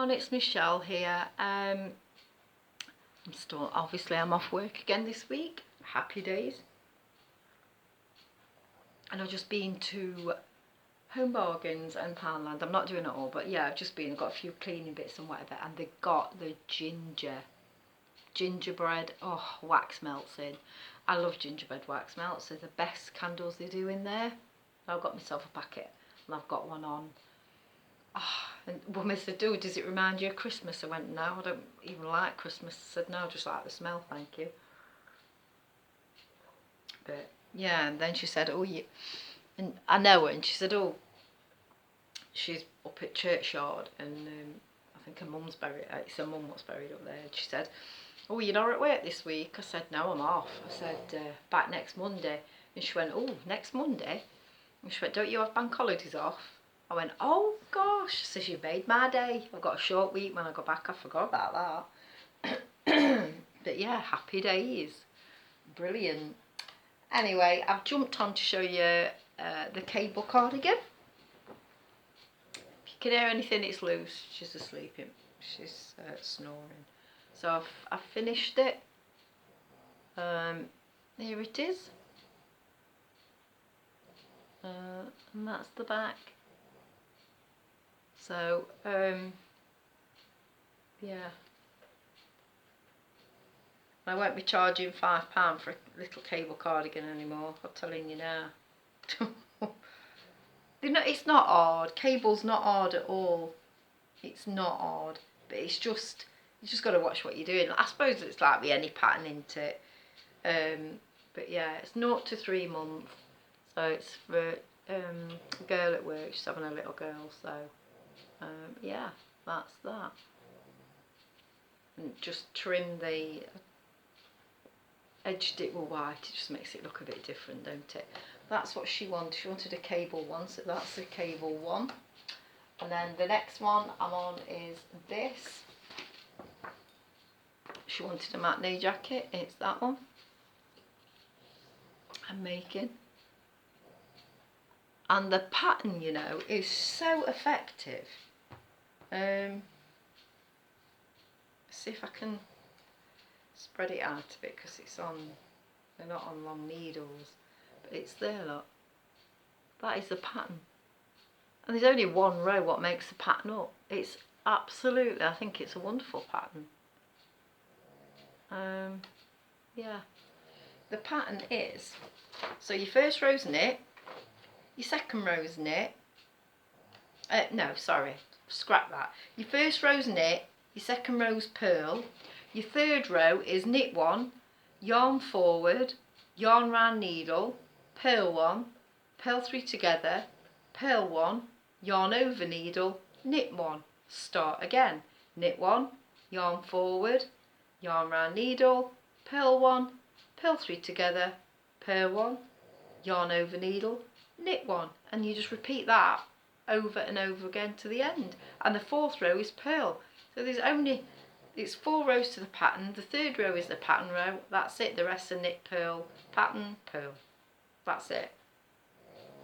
everyone, it's Michelle here. I'm off work again this week. Happy days. And I've just been to Home Bargains and Poundland. I'm not doing it all, but yeah, I've just been, got a few cleaning bits and whatever, and they got the gingerbread, wax melts in. I love gingerbread wax melts. They're the best candles they do in there. I've got myself a packet and I've got one on. And woman said, "Oh, does it remind you of Christmas?" I went, "No, I don't even like Christmas." I said, "No, I just like the smell, thank you." But yeah, and then she said, "Oh, you," and I know her, and she said, "Oh, she's up at churchyard, and I think her mum's buried. It's her mum what's buried up there." And she said, "Oh, you're not at work this week?" I said, "No, I'm off." I said, "Back next Monday." And she went, "Oh, next Monday?" And she went, "Don't you have bank holidays off?" I went, "Oh gosh," so she made my day. I've got a short week when I go back. I forgot about that. But yeah, happy days. Brilliant. Anyway, I've jumped on to show you the cable cardigan. If you can hear anything, it's loose. She's asleep. She's snoring. So I've finished it. Here it is. And that's the back. So, yeah. I won't be charging £5 for a little cable cardigan anymore, I'm telling you now. It's not hard. Cable's not hard at all. It's not hard. But it's just, you just got to watch what you're doing. I suppose it's like with any pattern, isn't it? But yeah, it's 0 to 3 months. So it's for a girl at work. She's having a little girl, so yeah, that's that. And just trim the, edged it with white. It just makes it look a bit different, don't it? That's what she wanted. She wanted a cable one, so that's the cable one. And then the next one I'm on is this. She wanted a matinee jacket. It's that one I'm making. And the pattern, you know, is so effective. See if I can spread it out a bit, because it's on, they're not on long needles, but it's there, look. That is the pattern. And there's only one row what makes the pattern up. It's absolutely, I think it's a wonderful pattern. Yeah. The pattern is, so your first row's knit, your second row's knit, no, sorry, scrap that. Your first row's knit, your second row's purl, your third row is knit 1, yarn forward, yarn round needle, purl 1, purl 3 together, purl 1, yarn over needle, knit 1, start again, knit 1, yarn forward, yarn round needle, purl 1, purl 3 together, purl 1, yarn over needle, knit 1, and you just repeat that over and over again to the end. And the fourth row is purl. So it's 4 rows to the pattern. The third row is the pattern row. That's it. The rest are knit, purl, pattern, purl. That's it.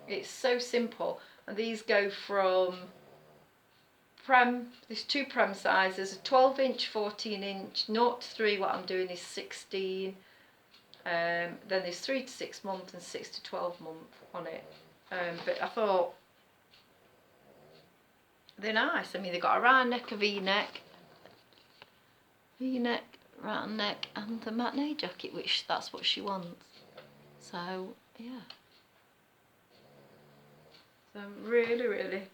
It's so simple. And these go from there's 2 prem sizes, a 12-inch, 14-inch, 0 to 3. What I'm doing is 16. Then there's 3 to 6 months and 6 to 12 months on it. But I thought they're nice. I mean, they've got a round neck, a V-neck, round neck, and the matinee jacket, which that's what she wants. So yeah. So really, really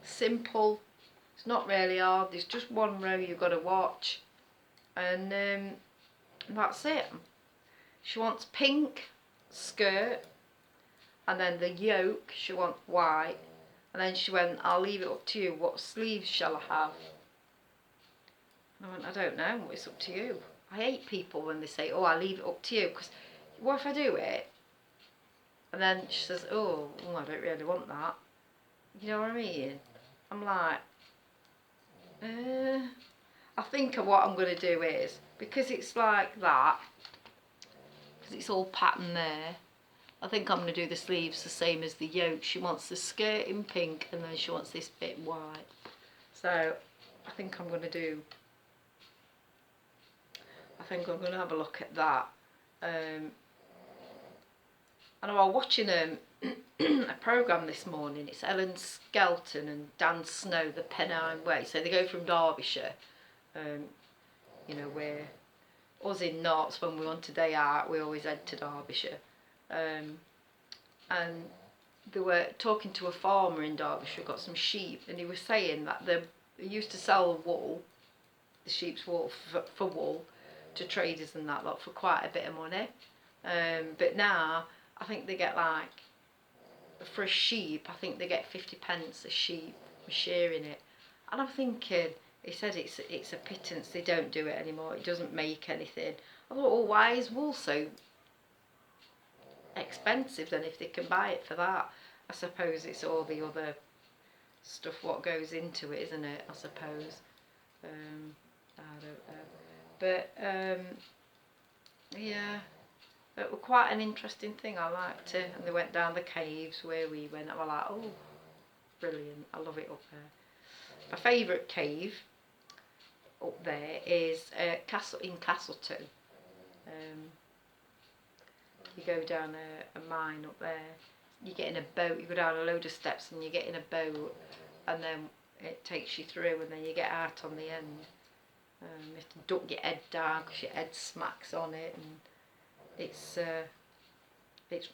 simple. It's not really hard. There's just one row you've got to watch, and that's it. She wants pink skirt, and then the yoke she wants white, and then she went, "I'll leave it up to you. What sleeves shall I have?" And I went, "I don't know. It's up to you." I hate people when they say, "Oh, I'll leave it up to you," because what if I do it and then she says, oh, I don't really want that. You know what I mean? I'm like, I think what I'm going to do is, because it's like that, because it's all pattern there, I think I'm going to do the sleeves the same as the yoke. She wants the skirt in pink, and then she wants this bit white. So I think I'm going to have a look at that. And I was watching a programme this morning. It's Ellen Skelton and Dan Snow, the Pennine Way. So they go from Derbyshire, you know, where us in Norts, when we want a day out, we always head to Derbyshire. And they were talking to a farmer in Derbyshire, got some sheep, and he was saying that they used to sell wool, the sheep's wool, for wool to traders and that lot for quite a bit of money. But now I think they get like, for a sheep, I think they get 50p a sheep for shearing it. And I'm thinking, he said it's a pittance, they don't do it anymore, it doesn't make anything. I thought, well, why is wool so expensive then if they can buy it for that? I suppose it's all the other stuff what goes into it, isn't it? I suppose. I don't know. But yeah, it was quite an interesting thing. I liked it. And they went down the caves where we went. I was like, oh, brilliant. I love it up there. My favourite cave up there is Castleton. You go down a mine up there. You get in a boat. You go down a load of steps and you get in a boat, and then it takes you through, and then you get out on the end. You have to duck your head down because your head smacks on it, and it's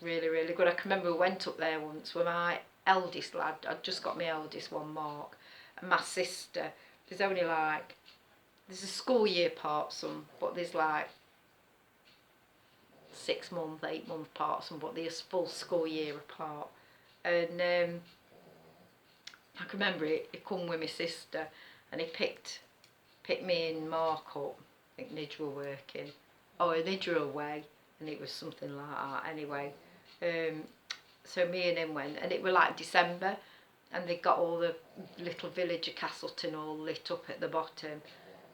really, really good. I can remember we went up there once with my eldest lad. I'd just got my eldest one, Mark, and my sister. There's only like, there's a school year part some, but there's like 6 month, 8 month parts, and but there's full school year apart. And I can remember he come with my sister, and he picked me and Mark up. I think Nidge were working, or Nidge were away, and it was something like that anyway. So me and him went, and it was like December, and they got all the little village of Castleton all lit up at the bottom.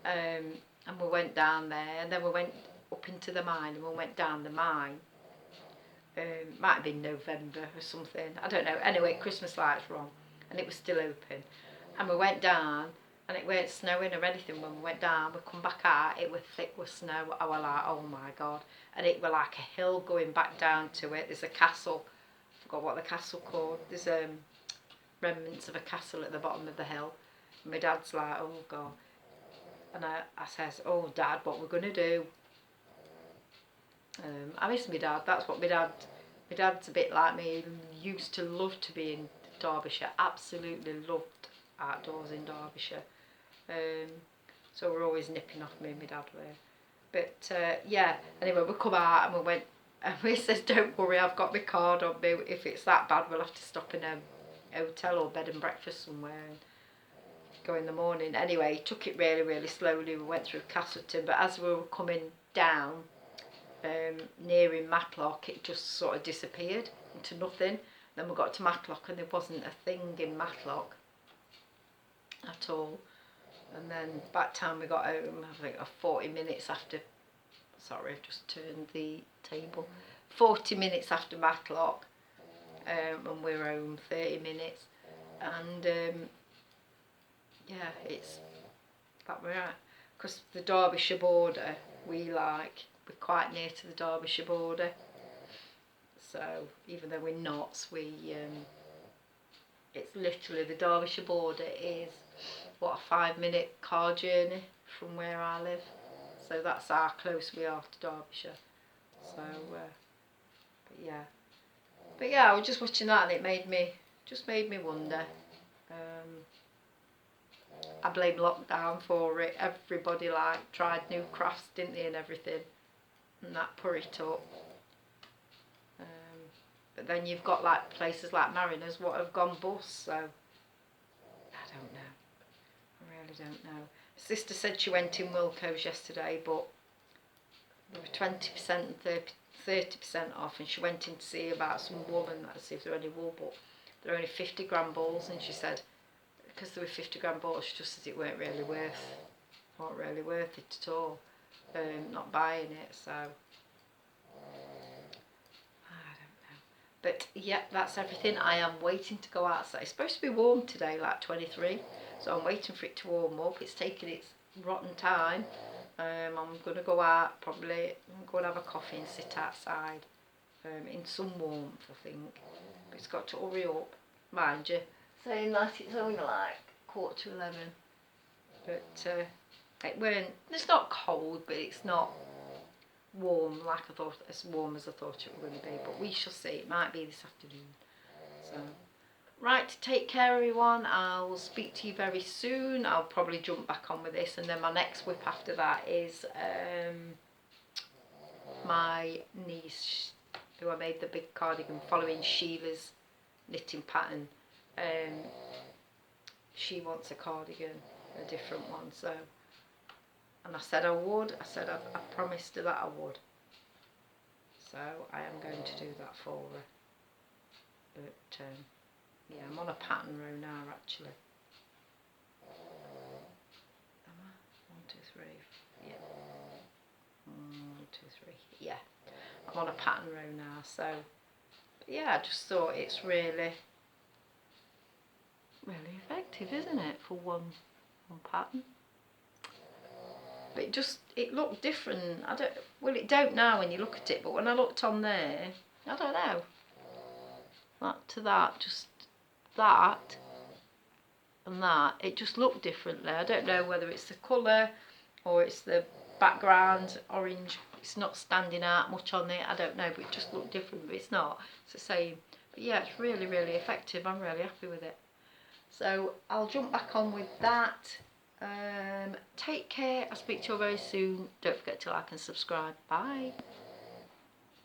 And we went down there, and then we went up into the mine, and we went down the mine. Might have been November or something, I don't know. Anyway, Christmas lights were on, and it was still open. And we went down, and it weren't snowing or anything when we went down. We come back out, it was thick with snow. I was like, oh my God. And it was like a hill going back down to it. There's a castle, I forgot what the castle called. There's remnants of a castle at the bottom of the hill. And my dad's like, oh God. And I says, oh Dad, what we're going to do? I miss my dad. That's what my dad's a bit like me. He used to love to be in Derbyshire. Absolutely loved outdoors in Derbyshire. So we're always nipping off, me and my dad were. But yeah, anyway, we come out and we went, and we says, don't worry, I've got my card on me. If it's that bad, we'll have to stop in a hotel or bed and breakfast somewhere and go in the morning. Anyway, took it really, really slowly. We went through Castleton, but as we were coming down, nearing Matlock, it just sort of disappeared into nothing. Then we got to Matlock, and there wasn't a thing in Matlock at all. And then by the time we got home, I think 40 minutes after, sorry, I've just turned the table, 40 minutes after Matlock, and we were home 30 minutes. And yeah, it's that we're at, because the Derbyshire border, we're quite near to the Derbyshire border. So even though we're not, it's literally, the Derbyshire border is what, a 5-minute car journey from where I live. So that's how close we are to Derbyshire. So but yeah, I was just watching that, and it made me wonder. I blame lockdown for it. Everybody tried new crafts, didn't they, and everything, and that put it up. But then you've got like places like Mariners what have gone bust, so I don't know. I really don't know. Sister said she went in Wilko's yesterday, but there were 20% and 30% off, and she went in to see about some wool and that, to see if there were any wool, but there were only 50g balls, and she said because there were 50g balls, she just said it weren't really worth it at all. Not buying it, so but yeah, that's everything. I am waiting to go outside. It's supposed to be warm today, like 23. So I'm waiting for it to warm up. It's taking its rotten time. I'm going to go out, probably go and have a coffee and sit outside in some warmth, I think. But it's got to hurry up, mind you. Saying that it's only like 11:15. But it weren't, it's not cold, but it's not warm like I thought, as warm as I thought it was going to be. But we shall see. It might be this afternoon. So, right, take care everyone. I'll speak to you very soon. I'll probably jump back on with this, and then my next WIP after that is my niece, who I made the big cardigan following Sheila's knitting pattern. She wants a cardigan, a different one, so, and I said I would. I said I promised her that I would. So I am going to do that for her. But yeah, I'm on a pattern row now actually. Am I? 1, 2, 3. Yeah. 1, 2, 3. Yeah. I'm on a pattern row now. So yeah, I just thought it's really effective, isn't it, for one pattern? But it looked different. It don't now when you look at it, but when I looked on there, I don't know. That to that, just that and that, it just looked differently. I don't know whether it's the colour or it's the background orange. It's not standing out much on it. I don't know, but it just looked different. But it's not. It's the same. But yeah, it's really effective. I'm really happy with it. So I'll jump back on with that. Take care. I'll speak to you very soon. Don't forget to like and subscribe. Bye.